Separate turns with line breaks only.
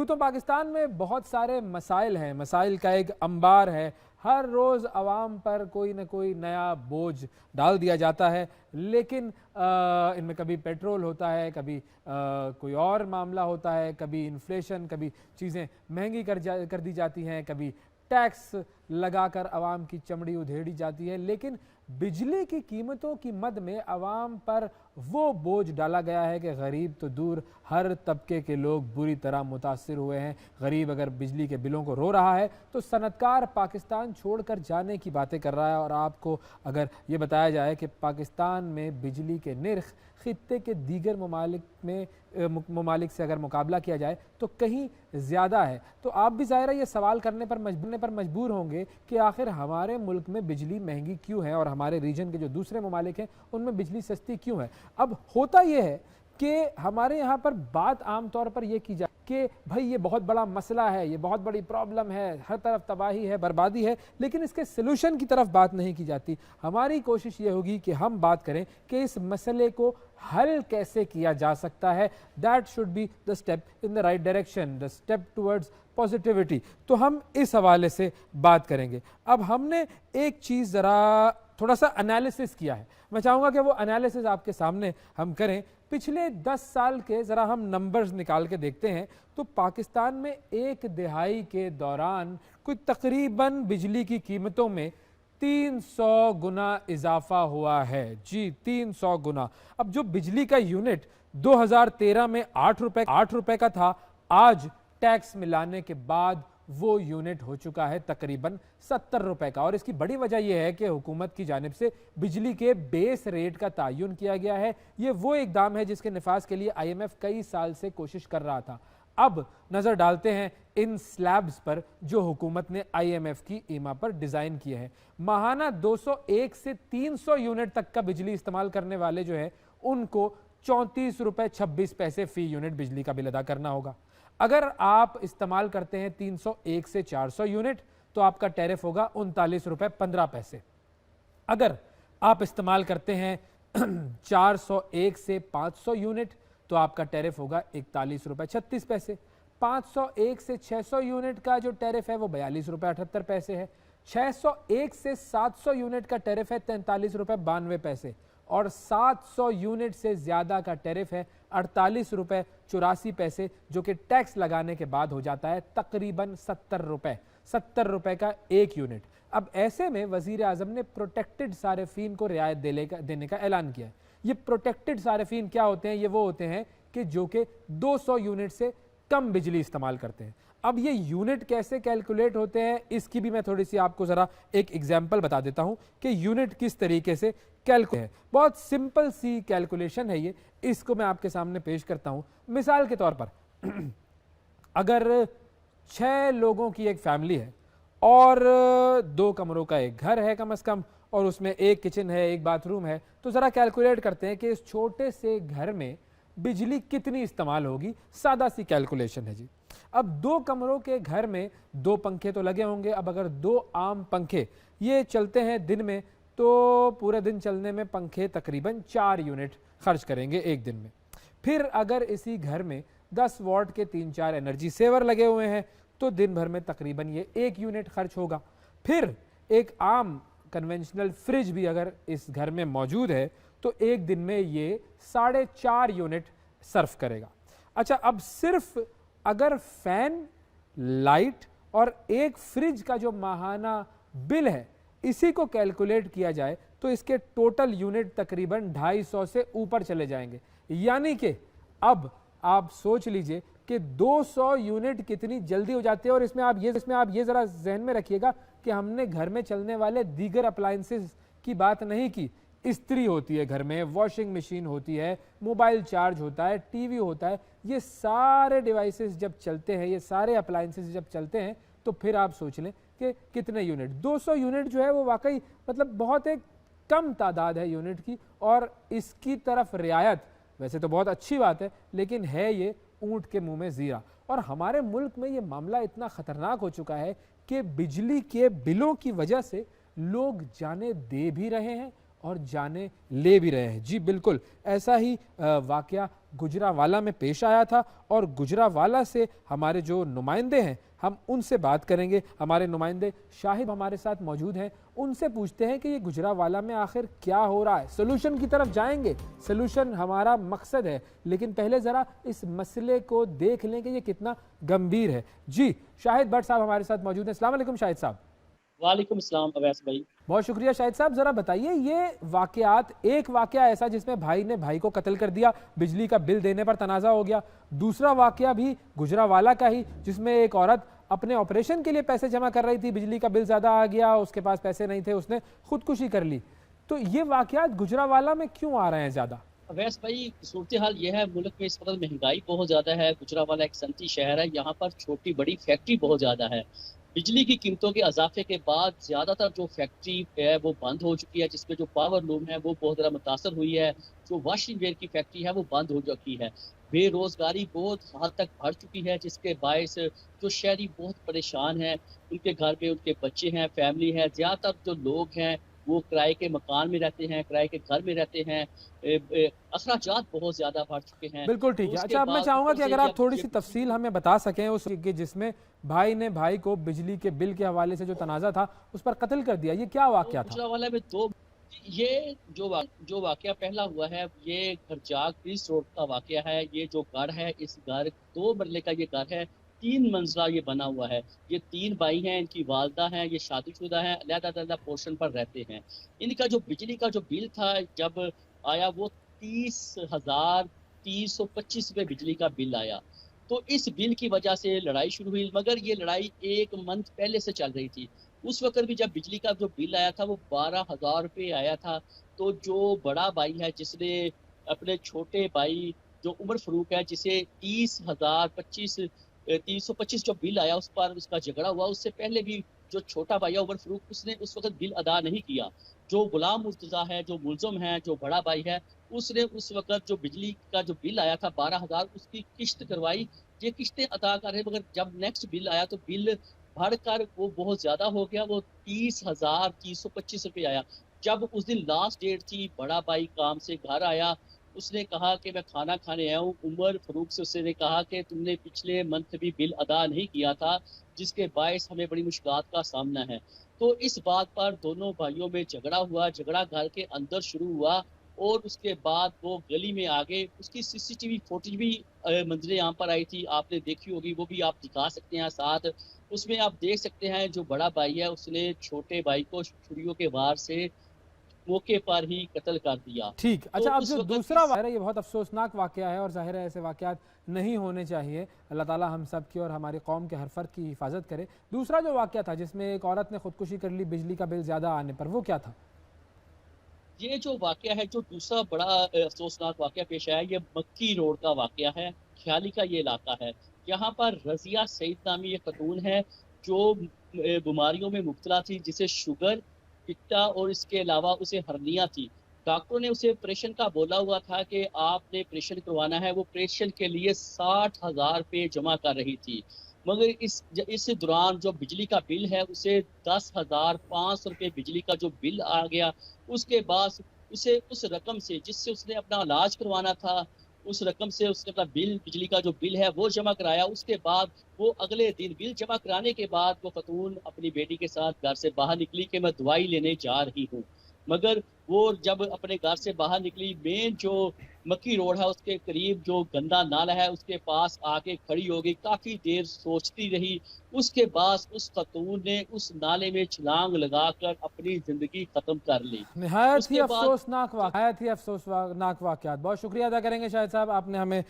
यूँ तो पाकिस्तान में बहुत सारे मसाइल हैं, मसाइल का एक अंबार है। हर रोज़ आवाम पर कोई ना कोई नया बोझ डाल दिया जाता है, लेकिन इनमें कभी पेट्रोल होता है, कभी कोई और मामला होता है, कभी इन्फ्लेशन, कभी चीज़ें महंगी कर दी जाती हैं, कभी टैक्स लगाकर आवाम की चमड़ी उधेड़ी जाती है। लेकिन बिजली की कीमतों की मद में आवाम पर वो बोझ डाला गया है कि गरीब तो दूर, हर तबके के लोग बुरी तरह मुतासिर हुए हैं। गरीब अगर बिजली के बिलों को रो रहा है तो सनतकार पाकिस्तान छोड़कर जाने की बातें कर रहा है। और आपको अगर ये बताया जाए कि पाकिस्तान में बिजली के निर्ख खित्ते के दीगर ममालिक से अगर मुकाबला किया जाए तो कहीं ज़्यादा है, तो आप भी ज़ाहिर है ये सवाल करने पर मजबूर होंगे कि आखिर हमारे मुल्क में बिजली महंगी क्यों है और हमारे रीजन के जो दूसरे ममालिक हैं उनमें बिजली सस्ती क्यों है। अब होता यह है कि हमारे यहाँ पर बात आम तौर पर यह की जाए कि भाई ये बहुत बड़ा मसला है, ये बहुत बड़ी प्रॉब्लम है, हर तरफ तबाही है, बर्बादी है, लेकिन इसके सलूशन की तरफ बात नहीं की जाती। हमारी कोशिश ये होगी कि हम बात करें कि इस मसले को हल कैसे किया जा सकता है। That should be the step in the right direction, the step towards positivity. तो हम इस हवाले से बात करेंगे। अब हमने एक चीज़ ज़रा थोड़ा सा एनालिसिस किया है, मैं चाहूँगा कि वो एनालिसिस आपके सामने हम करें। पिछले 10 साल के ज़रा हम नंबर्स निकाल के देखते हैं तो पाकिस्तान में एक दिहाई के दौरान कोई तकरीबन बिजली की कीमतों में 300 गुना इजाफा हुआ है। जी 300 गुना। अब जो बिजली का यूनिट 2013 में 8 रुपए का था, आज टैक्स मिलाने के बाद वो यूनिट हो चुका है तकरीबन 70 रुपए का। और इसकी बड़ी वजह यह है कि हुकूमत की जानिब से बिजली के बेस रेट का तयन किया गया है। ये वो इकदाम है जिसके निफाज के लिए IMF कई साल से कोशिश कर रहा था। अब नजर डालते हैं इन स्लैब्स पर जो हुकूमत ने IMF की ईमा पर डिजाइन किए हैं। माहाना 201 से 300 यूनिट तक का बिजली इस्तेमाल करने वाले जो है उनको 34 रुपए 26 पैसे फी यूनिट बिजली का बिल अदा करना होगा। अगर आप इस्तेमाल करते हैं 301 से 400 यूनिट तो आपका टैरिफ होगा 39 रुपए 15 पैसे। अगर आप इस्तेमाल करते हैं 401 से 500 यूनिट तो आपका टैरिफ होगा 41 रुपए 36 पैसे। 501 से 600 यूनिट का जो टैरिफ है वो 42 रुपए 78 पैसे है। 601 से 700 यूनिट का टैरिफ है 43 रुपए 92 पैसे। और 700 यूनिट से ज़्यादा का टैरिफ है 48 रुपए 84 पैसे, जो कि टैक्स लगाने के बाद हो जाता है तकरीबन 70 रुपए का एक यूनिट। अब ऐसे में वज़ीर आज़म ने प्रोटेक्टेड सारिफीन को रियायत देने का ऐलान किया है। ये प्रोटेक्टेड सारिफीन क्या होते हैं? ये वो होते हैं कि जो कि 200 यूनिट से कम बिजली इस्तेमाल करते हैं। अब ये यूनिट कैसे कैलकुलेट होते हैं इसकी भी मैं थोड़ी सी आपको ज़रा एक एग्जाम्पल बता देता हूं कि यूनिट किस तरीके से कैलकुलेट है। बहुत सिंपल सी कैलकुलेशन है ये, इसको मैं आपके सामने पेश करता हूं। मिसाल के तौर पर अगर 6 लोगों की एक फैमिली है और 2 कमरों का एक घर है कम से कम, और उसमें एक किचन है, एक बाथरूम है, तो ज़रा कैलकुलेट करते हैं कि इस छोटे से घर में बिजली कितनी इस्तेमाल होगी। सादा सी कैलकुलेशन है जी। अब 2 कमरों के घर में 2 पंखे तो लगे होंगे। अब अगर 2 आम पंखे ये चलते हैं दिन में तो पूरे दिन चलने में पंखे तकरीबन 4 यूनिट खर्च करेंगे एक दिन में। फिर अगर इसी घर में 10 वॉट के 3-4 एनर्जी सेवर लगे हुए हैं तो दिन भर में तकरीबन ये 1 यूनिट खर्च होगा। फिर एक आम कन्वेंशनल फ्रिज भी अगर इस घर में मौजूद है तो एक दिन में ये 4.5 यूनिट सर्व करेगा। अच्छा, अब सिर्फ अगर फैन, लाइट और एक फ्रिज का जो माहाना बिल है इसी को कैलकुलेट किया जाए तो इसके टोटल यूनिट तकरीबन 250 से ऊपर चले जाएंगे। यानी कि अब आप सोच लीजिए कि 200 यूनिट कितनी जल्दी हो जाती है। और इसमें आप ये जरा जहन में रखिएगा कि हमने घर में चलने वाले दीगर अप्लायंसेस की बात नहीं की। इस्त्री होती है घर में, वॉशिंग मशीन होती है, मोबाइल चार्ज होता है, टीवी होता है, ये सारे डिवाइसेस जब चलते हैं, ये सारे अप्लायंसेस जब चलते हैं तो फिर आप सोच लें कि कितने यूनिट। 200 यूनिट जो है वो वाकई मतलब बहुत एक कम तादाद है यूनिट की। और इसकी तरफ रियायत वैसे तो बहुत अच्छी बात है, लेकिन है ये ऊंट के मुंह में जीरा। और हमारे मुल्क में ये मामला इतना खतरनाक हो चुका है कि बिजली के बिलों की वजह से लोग जाने दे भी रहे हैं और जाने ले भी रहे हैं। जी बिल्कुल, ऐसा ही वाकया गुजरावाला में पेश आया था और गुजरावाला से हमारे जो नुमाइंदे हैं हम उनसे बात करेंगे। हमारे नुमाइंदे शाहिद हमारे साथ मौजूद हैं, उनसे पूछते हैं कि ये गुजरावाला में आखिर क्या हो रहा है। सोल्यूशन की तरफ जाएंगे, सोल्यूशन हमारा मकसद है, लेकिन पहले ज़रा इस मसले को देख लें कि ये कितना गंभीर है। जी शाहिद भट्ट साहब हमारे साथ मौजूद हैं। अस्सलाम वालेकुम शाहिद साहब।
वालेकुम अस्सलाम अवैस भाई।
बहुत शुक्रिया शाहिद साहब। जरा बताइए ये वाकयात, एक वाकया ऐसा जिसमें भाई ने भाई को कत्ल कर दिया, बिजली का बिल देने पर तनाज़ा हो गया। दूसरा वाकया भी गुजरावाला का ही, जिसमें एक औरत अपने ऑपरेशन के लिए पैसे जमा कर रही थी, बिजली का बिल ज़्यादा आ गया, उसके पास पैसे नहीं थे, उसने खुदकुशी कर ली। तो ये वाकयात गुजरावाला में क्यों आ रहे हैं ज़्यादा?
अवैस भाई, सूरत हाल यह है, मुल्क में इस वक्त महंगाई बहुत ज़्यादा है। गुजरावाला एक सनती शहर है, यहाँ पर छोटी बड़ी फैक्ट्री बहुत ज़्यादा है। बिजली की कीमतों के इजाफे के बाद ज़्यादातर जो फैक्ट्री है वो बंद हो चुकी है, जिसमें जो पावर लूम है वो बहुत ज़्यादा मुतासर हुई है। जो वॉशिंग वेयर की फैक्ट्री है वो बंद हो चुकी है। बेरोज़गारी बहुत हद तक बढ़ चुकी है, जिसके बायस जो शहरी बहुत परेशान हैं। उनके घर में उनके बच्चे हैं, फैमिली है। ज़्यादातर जो लोग हैं वो किराए के मकान में रहते हैं, किराए के घर में रहते हैं। अखराजात बहुत ज़्यादा बढ़ चुके हैं।
बिल्कुल
तो
ठीक है।
उसके
अच्छा, अब मैं
बाद
चाहूंगा
ऊपर
कि
से
अगर आप
जब
थोड़ी
ये
सी तफसील हमें बता सकें उस कि जिसमें भाई ने भाई को बिजली के बिल के हवाले से जो तनाज़ा था उस पर कत्ल कर दिया, ये क्या
तो
वाकया था?
गुजरांवाला में दो ये जो वाकया पहला हुआ है, ये खरजाग क्रीस रोड का वाकया है। ये जो घर है, इस घर 2 मरले का ये घर है, 3 मंजिला ये बना हुआ है। ये 3 भाई हैं, इनकी वालदा हैं, ये शादीशुदा हैं, अलग-अलग पोर्शन पर रहते हैं। इनका जो बिजली का जो बिल था जब आया वो 30,325 रुपए बिजली का बिल आया। तो इस बिल की वजह से लड़ाई शुरू हुई, मगर ये लड़ाई 1 मंथ पहले से चल रही थी। उस वक़्त भी जब बिजली का जो बिल आया था वो 12,000 रुपए आया था। तो जो बड़ा भाई है जिसने अपने छोटे भाई जो उमर फ़ारूक है जिसे 325 जो बिल आया उस पर उसका झगड़ा हुआ। उससे पहले भी जो छोटा भाई है उमर फ़ारूक, उसने उस वक़्त बिल अदा नहीं किया। जो गुलाम मुर्तज़ा है, जो मुल्ज़िम है, जो बड़ा भाई है, उसने उस वक़्त जो बिजली का जो बिल आया था 12,000 उसकी किश्त करवाई। ये किश्तें अदा कर रहे, मगर जब नेक्स्ट बिल आया तो बिल बढ़कर वो बहुत ज़्यादा हो गया। वो 30,325 रुपए आया। जब उस दिन लास्ट डेट थी, बड़ा भाई काम से घर आया, उसने कहा कि मैं खाना खाने आया हूँ। उमर फ़ारूक से उसने कहा कि तुमने पिछले मंथ भी बिल अदा नहीं किया था, जिसके बायस हमें बड़ी मुश्किलात का सामना है। तो इस बात पर दोनों भाइयों में झगड़ा हुआ, झगड़ा घर के अंदर शुरू हुआ और उसके बाद वो गली में आ गए। उसकी सीसीटीवी फुटेज भी मंज़िल आम पर आई थी, आपने देखी होगी, वो भी आप दिखा सकते हैं साथ। उसमें आप देख सकते हैं जो बड़ा भाई है उसने छोटे भाई को छुरियों के वार से मौके पर ही कत्ल कर दिया।
ठीक।
तो
अच्छा, अब
उस
जो
वक़्त
दूसरा वाक़या है ये बहुत अफसोसनाक वाक़या है और ज़ाहिर है ऐसे वाक़यात नहीं होने चाहिए। अल्लाह ताला हम सब की और हमारी कौम के हर फ़र्द की हिफाजत करे। दूसरा जो वाक़या था जिसमें एक औरत ने खुदकुशी कर ली बिजली का बिल ज़्यादा आने पर, वो क्या था?
ये जो वाक़या है, जो दूसरा बड़ा अफ़सोसनाक वाक़या पेश आया, ये मक्की रोड का वाक़या है। ख्याली का ये इलाका है। यहाँ पर रज़िया सईद नामी एक ख़तून है, जो बीमारियों में मुब्तला थी, जिसे शुगर, पित्ता और इसके अलावा उसे हर्निया थी। डॉक्टरों ने उसे ऑपरेशन का बोला हुआ था कि आपने ऑपरेशन करवाना है। वो ऑपरेशन के लिए 60,000 रुपए जमा कर रही थी। मगर इस दौरान जो बिजली का बिल है, उसे 10,500 रुपए बिजली का जो बिल आ गया। उसके बाद उसे उस रकम से जिससे उसने अपना इलाज करवाना था, उस रकम से उसने अपना बिल बिजली का जो बिल है वो जमा कराया। उसके बाद वो अगले दिन बिल जमा कराने के बाद वो ख़तून अपनी बेटी के साथ घर से बाहर निकली कि मैं दवाई लेने जा रही हूँ। मगर वो जब अपने घर से बाहर निकली, मेन जो मक्की रोड है उसके करीब जो गंदा नाला है उसके पास आके खड़ी हो गई। काफ़ी देर सोचती रही। उसके बाद उस ख़तून ने उस नाले में छलांग लगाकर अपनी ज़िंदगी ख़त्म कर ली।
निहायत ही
उसके बाद
अफसोसनाक वाक़यात। बहुत शुक्रिया अदा करेंगे शाहिद साहब, आपने हमें